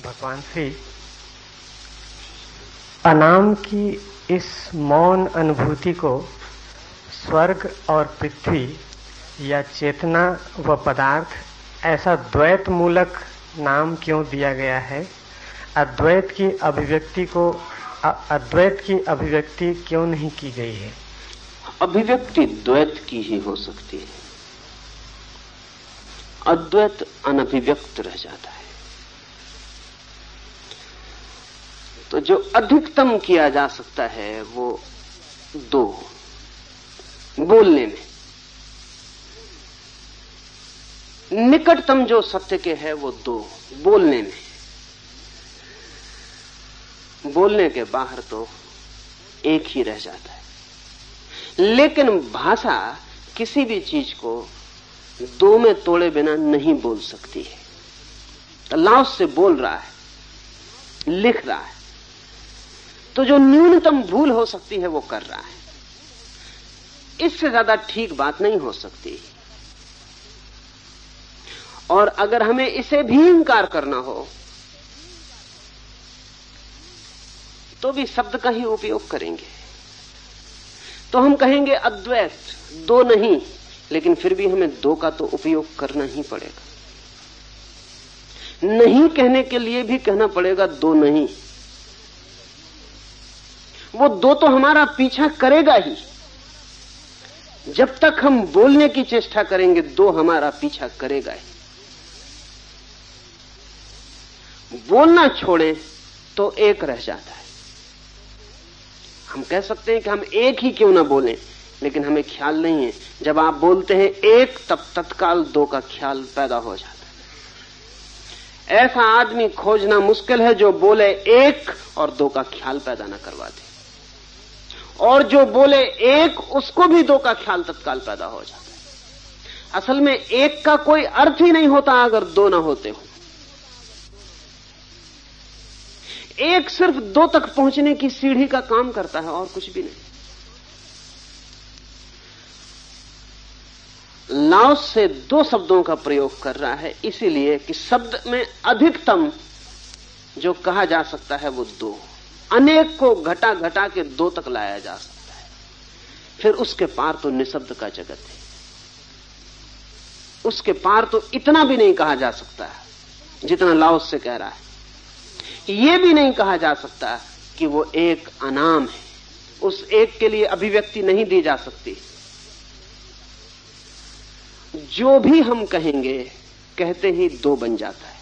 भगवान से अनाम की इस मौन अनुभूति को स्वर्ग और पृथ्वी या चेतना व पदार्थ ऐसा द्वैत मूलक नाम क्यों दिया गया है? अद्वैत की अभिव्यक्ति क्यों नहीं की गई है? अभिव्यक्ति द्वैत की ही हो सकती है, अद्वैत अनभिव्यक्त रह जाता है। तो जो अधिकतम किया जा सकता है वो दो, बोलने में। निकटतम जो सत्य के है वो दो, बोलने में। बोलने के बाहर तो एक ही रह जाता है। लेकिन भाषा किसी भी चीज को दो में तोड़े बिना नहीं बोल सकती है। लाओस से बोल रहा है, लिख रहा है, तो जो न्यूनतम भूल हो सकती है वो कर रहा है। इससे ज्यादा ठीक बात नहीं हो सकती। और अगर हमें इसे भी इंकार करना हो तो भी शब्द का ही उपयोग करेंगे। तो हम कहेंगे अद्वैत, दो नहीं, लेकिन फिर भी हमें दो का तो उपयोग करना ही पड़ेगा। नहीं कहने के लिए भी कहना पड़ेगा दो नहीं। वो दो तो हमारा पीछा करेगा ही। जब तक हम बोलने की चेष्टा करेंगे दो हमारा पीछा करेगा ही। बोलना छोड़े तो एक रह जाता है। हम कह सकते हैं कि हम एक ही क्यों ना बोलें, लेकिन हमें ख्याल नहीं है। जब आप बोलते हैं एक, तब तत्काल दो का ख्याल पैदा हो जाता है। ऐसा आदमी खोजना मुश्किल है जो बोले एक और दो का ख्याल पैदा ना करवा दे। और जो बोले एक, उसको भी दो का ख्याल तत्काल पैदा हो जाता है। असल में एक का कोई अर्थ ही नहीं होता अगर दो ना होते हो। एक सिर्फ दो तक पहुंचने की सीढ़ी का काम करता है और कुछ भी नहीं। लाओस से दो शब्दों का प्रयोग कर रहा है, इसीलिए कि शब्द में अधिकतम जो कहा जा सकता है वो दो। अनेक को घटा घटा के दो तक लाया जा सकता है। फिर उसके पार तो निशब्द का जगत है। उसके पार तो इतना भी नहीं कहा जा सकता जितना लाओस से कह रहा है। यह भी नहीं कहा जा सकता कि वो एक अनाम है। उस एक के लिए अभिव्यक्ति नहीं दी जा सकती। जो भी हम कहेंगे कहते ही दो बन जाता है।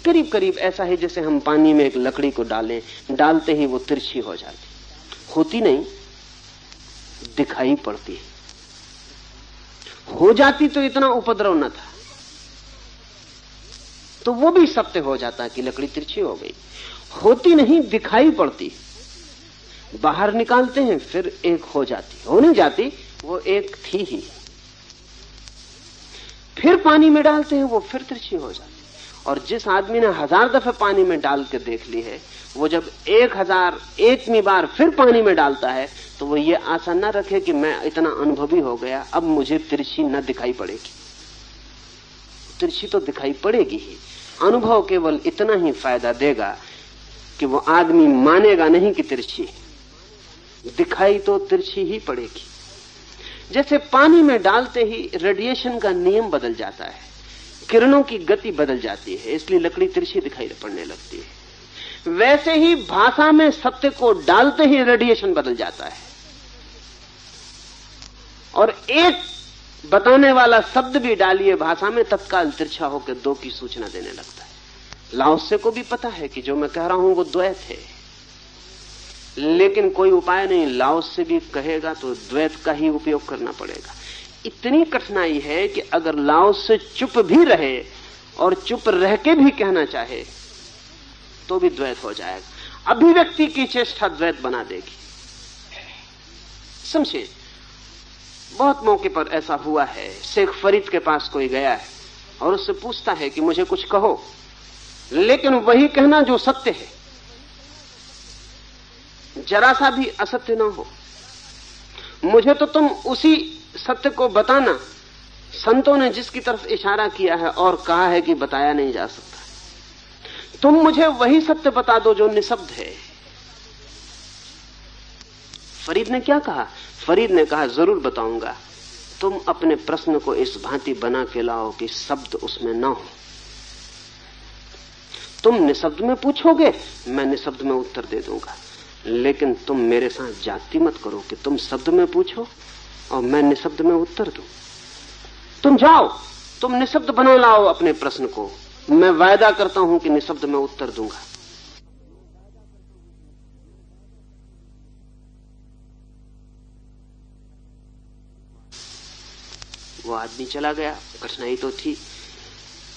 करीब करीब ऐसा है जैसे हम पानी में एक लकड़ी को डालें, डालते ही वो तिरछी हो जाती, होती नहीं, दिखाई पड़ती। हो जाती तो इतना उपद्रव न था, तो वो भी सत्य हो जाता कि लकड़ी तिरछी हो गई। होती नहीं, दिखाई पड़ती। बाहर निकालते हैं फिर एक हो जाती, हो नहीं जाती, वो एक थी ही। फिर पानी में डालते हैं वो फिर तिरछी हो जाती। और जिस आदमी ने 1000 दफे पानी में डाल के देख ली है, वो जब 1001वीं बार फिर पानी में डालता है तो वो ये आशा न रखे कि मैं इतना अनुभवी हो गया, अब मुझे तिरछी न दिखाई पड़ेगी। तिरछी तो दिखाई पड़ेगी ही। अनुभव केवल इतना ही फायदा देगा कि वो आदमी मानेगा नहीं कि तिरछी, दिखाई तो तिरछी ही पड़ेगी। जैसे पानी में डालते ही रेडिएशन का नियम बदल जाता है, किरणों की गति बदल जाती है, इसलिए लकड़ी तिरछी दिखाई पड़ने लगती है। वैसे ही भाषा में सत्य को डालते ही रेडिएशन बदल जाता है और एक बताने वाला शब्द भी डालिए भाषा में, तत्काल तिरछा होकर दो की सूचना देने लगता है। लाओसे को भी पता है कि जो मैं कह रहा हूं वो द्वैत है, लेकिन कोई उपाय नहीं। लाओसे भी कहेगा तो द्वैत का ही उपयोग करना पड़ेगा। इतनी कठिनाई है कि अगर लाओसे चुप भी रहे और चुप रह के भी कहना चाहे तो भी द्वैत हो जाएगा। अभिव्यक्ति की चेष्टा द्वैत बना देगी। समझे, बहुत मौके पर ऐसा हुआ है। शेख फरीद के पास कोई गया है और उससे पूछता है कि मुझे कुछ कहो, लेकिन वही कहना जो सत्य है, जरा सा भी असत्य ना हो। मुझे तो तुम उसी सत्य को बताना संतों ने जिसकी तरफ इशारा किया है और कहा है कि बताया नहीं जा सकता, तुम मुझे वही सत्य बता दो जो निशब्द है। फरीद ने क्या कहा? फरीद ने कहा जरूर बताऊंगा, तुम अपने प्रश्न को इस भांति बना के लाओ कि शब्द उसमें ना हो। तुम निशब्द में पूछोगे, मैं निशब्द में उत्तर दे दूंगा, लेकिन तुम मेरे साथ जाति मत करो कि तुम शब्द में पूछो और मैं निशब्द में उत्तर दूं। तुम जाओ, तुम निशब्द बना लाओ अपने प्रश्न को, मैं वायदा करता हूं कि निशब्द में उत्तर दूंगा। वो आदमी चला गया। कठिनाई तो थी,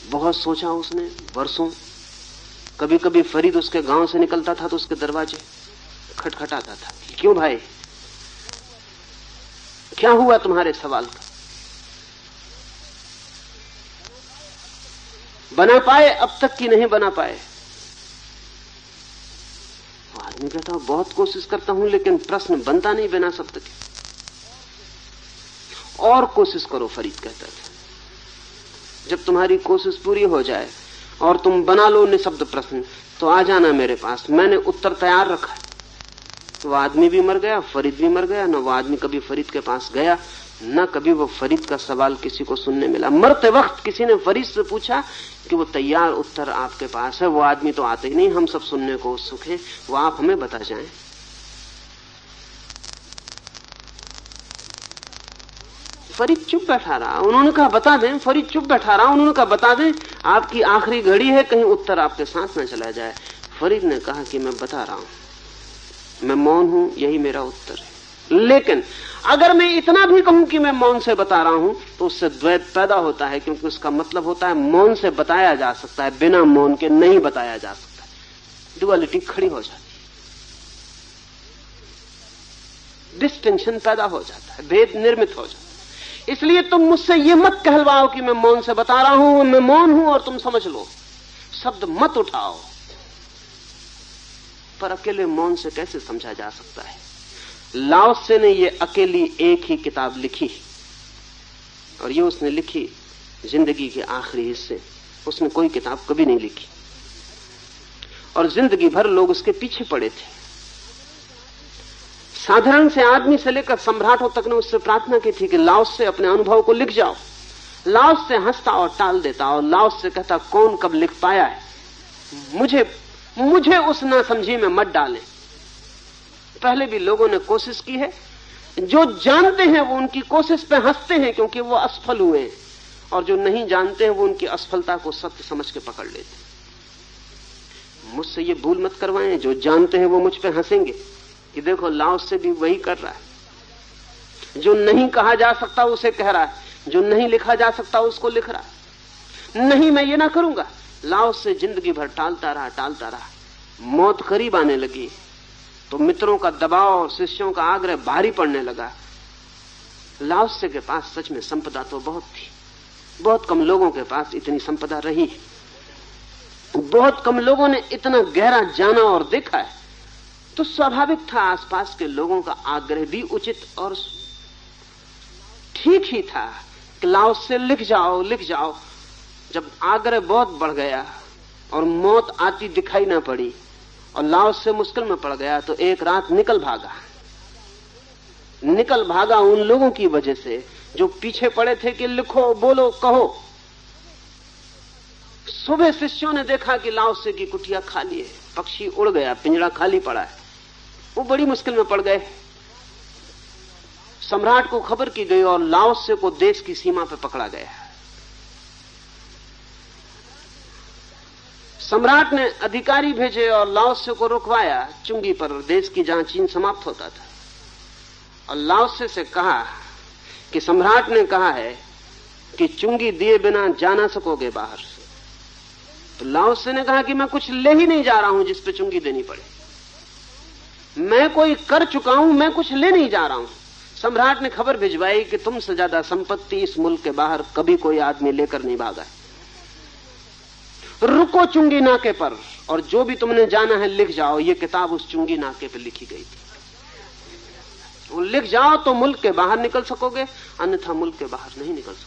बहुत सोचा उसने, वर्षों। कभी कभी फरीद उसके गांव से निकलता था तो उसके दरवाजे खटखटाता था, क्यों भाई, क्या हुआ तुम्हारे सवाल का? बना पाए अब तक कि नहीं बना पाए? आदमी कहता बहुत कोशिश करता हूं लेकिन प्रश्न बनता नहीं बिना शब्द के। और कोशिश करो, फरीद कहता था। जब तुम्हारी कोशिश पूरी हो जाए और तुम बना लो निशब्द प्रश्न, तो आ जाना मेरे पास, मैंने उत्तर तैयार रखा है। वो आदमी भी मर गया, फरीद भी मर गया। न वो आदमी कभी फरीद के पास गया, न कभी वो फरीद का सवाल किसी को सुनने मिला। मरते वक्त किसी ने फरीद से पूछा कि वो तैयार उत्तर आपके पास है, वो आदमी तो आते ही नहीं, हम सब सुनने को उत्सुक हैं, वो आप हमें बता जाएं। फरीद चुप बैठा रहा। उन्होंने कहा बता दें। फरीद चुप बैठा रहा। उन्होंने कहा बता दें, आपकी आखिरी घड़ी है, कहीं उत्तर आपके साथ न चला जाए। फरीद ने कहा कि मैं बता रहा हूं, मैं मौन हूं, यही मेरा उत्तर है। लेकिन अगर मैं इतना भी कहूं कि मैं मौन से बता रहा हूं तो उससे द्वैत पैदा होता है, क्योंकि उसका मतलब होता है मौन से बताया जा सकता है, बिना मौन के नहीं बताया जा सकता। डुअलिटी खड़ी हो जाती है, डिस्टिंक्शन पैदा हो जाता है, भेद निर्मित हो जाता है। इसलिए तुम मुझसे ये मत कहलवाओ कि मैं मौन से बता रहा हूं, मैं मौन हूं और तुम समझ लो। शब्द मत उठाओ। पर अकेले मौन से कैसे समझा जा सकता है? लाओ त्से ने ये अकेली एक ही किताब लिखी, और ये उसने लिखी जिंदगी के आखिरी हिस्से। उसने कोई किताब कभी नहीं लिखी, और जिंदगी भर लोग उसके पीछे पड़े थे। साधारण से आदमी से लेकर सम्राटों तक ने उससे प्रार्थना की थी कि लाओ त्से अपने अनुभव को लिख जाओ। लाओ त्से हंसता और टाल देता, और लाओ त्से कहता कौन कब लिख पाया है, मुझे उस नासमझी में मत डालें। पहले भी लोगों ने कोशिश की है, जो जानते हैं वो उनकी कोशिश पे हंसते हैं क्योंकि वो असफल हुए हैं, और जो नहीं जानते हैं वो उनकी असफलता को सत्य समझ के पकड़ लेते हैं। मुझसे ये भूल मत करवाएं, जो जानते हैं वो मुझ पे हंसेंगे कि देखो लाओ त्से भी वही कर रहा है, जो नहीं कहा जा सकता उसे कह रहा है, जो नहीं लिखा जा सकता उसको लिख रहा है। नहीं, मैं ये ना करूंगा। लाओ त्से जिंदगी भर टालता रहा। मौत करीब आने लगी तो मित्रों का दबाव और शिष्यों का आग्रह भारी पड़ने लगा। लाओ त्से के पास सच में संपदा तो बहुत थी, बहुत कम लोगों के पास इतनी संपदा रही, बहुत कम लोगों ने इतना गहरा जाना और देखा है। तो स्वाभाविक था आसपास के लोगों का आग्रह भी उचित और ठीक ही था कि लाओ त्से लिख जाओ। जब आग्रह बहुत बढ़ गया और मौत आती दिखाई ना पड़ी और लाओ त्से मुश्किल में पड़ गया, तो एक रात निकल भागा उन लोगों की वजह से जो पीछे पड़े थे कि लिखो, बोलो, कहो। सुबह शिष्यों ने देखा कि लाओ त्से की कुटिया खाली है, पक्षी उड़ गया, पिंजरा खाली पड़ा है। वो बड़ी मुश्किल में पड़ गए। सम्राट को खबर की गई और लाओ त्से को देश की सीमा पर पकड़ा गया। सम्राट ने अधिकारी भेजे और लाओ त्से को रुकवाया चुंगी पर, देश की जहां चीन समाप्त होता था। और लाओ त्से से कहा कि सम्राट ने कहा है कि चुंगी दिए बिना जा ना सकोगे बाहर। तो लाओ त्से ने कहा कि मैं कुछ ले ही नहीं जा रहा हूं जिस पे चुंगी देनी पड़े, मैं कोई कर चुका हूं, मैं कुछ ले नहीं जा रहा हूं। सम्राट ने खबर भिजवाई कि तुमसे ज्यादा संपत्ति इस मुल्क के बाहर कभी कोई आदमी लेकर नहीं भागा है। रुको चुंगी नाके पर, और जो भी तुमने जाना है लिख जाओ। ये किताब उस चुंगी नाके पर लिखी गई थी। वो लिख जाओ तो मुल्क के बाहर निकल सकोगे, अन्यथा मुल्क के बाहर नहीं निकल सकोगे।